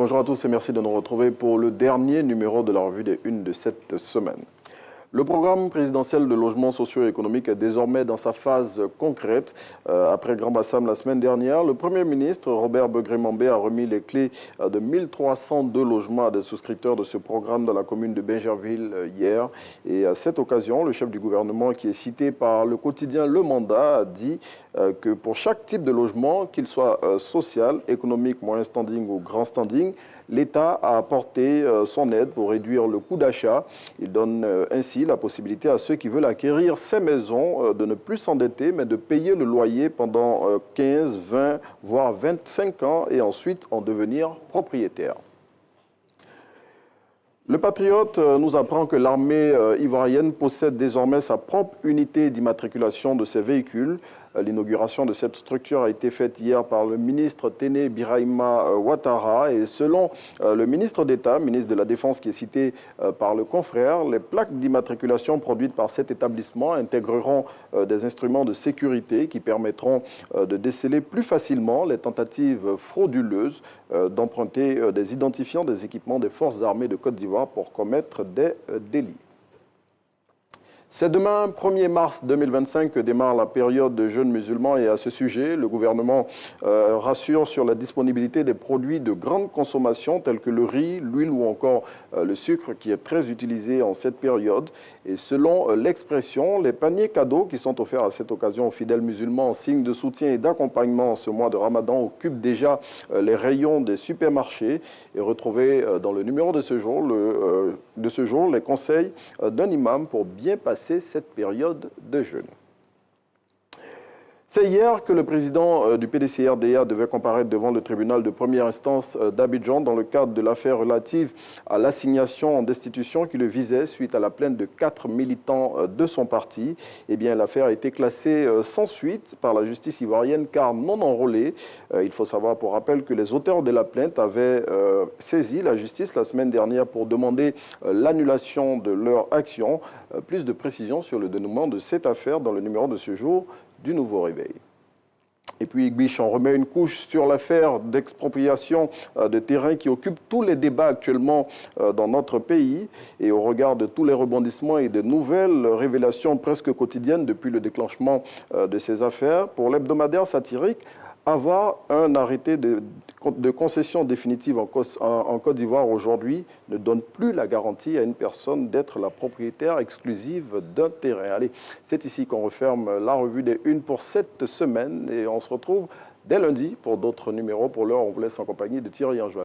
Bonjour à tous et merci de nous retrouver pour le dernier numéro de la revue des Unes de cette semaine. Le programme présidentiel de logement socio-économique est désormais dans sa phase concrète. Après Grand Bassam la semaine dernière, le Premier ministre Robert Begré-Mambé a remis les clés de 1302 logements à des souscripteurs de ce programme dans la commune de Bingerville hier. Et à cette occasion, le chef du gouvernement, qui est cité par le quotidien Le Mandat, a dit que pour chaque type de logement, qu'il soit social, économique, moyen standing ou grand standing, l'État a apporté son aide pour réduire le coût d'achat. Il donne ainsi la possibilité à ceux qui veulent acquérir ces maisons de ne plus s'endetter, mais de payer le loyer pendant 15, 20, voire 25 ans et ensuite en devenir propriétaire. Le Patriote nous apprend que l'armée ivoirienne possède désormais sa propre unité d'immatriculation de ses véhicules. L'inauguration de cette structure a été faite hier par le ministre Téné Birahima Ouattara et selon le ministre d'État, ministre de la Défense qui est cité par le confrère, les plaques d'immatriculation produites par cet établissement intégreront des instruments de sécurité qui permettront de déceler plus facilement les tentatives frauduleuses d'emprunter des identifiants des équipements des forces armées de Côte d'Ivoire pour commettre des délits. C'est demain, 1er mars 2025, que démarre la période de jeûne musulman et à ce sujet, le gouvernement rassure sur la disponibilité des produits de grande consommation tels que le riz, l'huile ou encore le sucre qui est très utilisé en cette période. Et selon l'expression, les paniers cadeaux qui sont offerts à cette occasion aux fidèles musulmans en signe de soutien et d'accompagnement en ce mois de Ramadan occupent déjà les rayons des supermarchés. Et retrouvez dans le numéro de ce jour, les conseils d'un imam pour bien passer cette période de jeûne. C'est hier que le président du PDC-RDA devait comparaître devant le tribunal de première instance d'Abidjan dans le cadre de l'affaire relative à l'assignation en destitution qui le visait suite à la plainte de 4 militants de son parti. Eh bien, l'affaire a été classée sans suite par la justice ivoirienne car non enrôlée. Il faut savoir pour rappel que les auteurs de la plainte avaient saisi la justice la semaine dernière pour demander l'annulation de leur action. Plus de précisions sur le dénouement de cette affaire dans le numéro de ce jour du Nouveau Réveil. Et puis Igbiche en remet une couche sur l'affaire d'expropriation de terrains qui occupe tous les débats actuellement dans notre pays. Et au regard de tous les rebondissements et de nouvelles révélations presque quotidiennes depuis le déclenchement de ces affaires, pour l'hebdomadaire satirique, avoir un arrêté de concession définitive en Côte d'Ivoire aujourd'hui ne donne plus la garantie à une personne d'être la propriétaire exclusive d'un terrain. Allez, c'est ici qu'on referme la revue des Unes pour cette semaine et on se retrouve dès lundi pour d'autres numéros. Pour l'heure, on vous laisse en compagnie de Thierry Anjoua.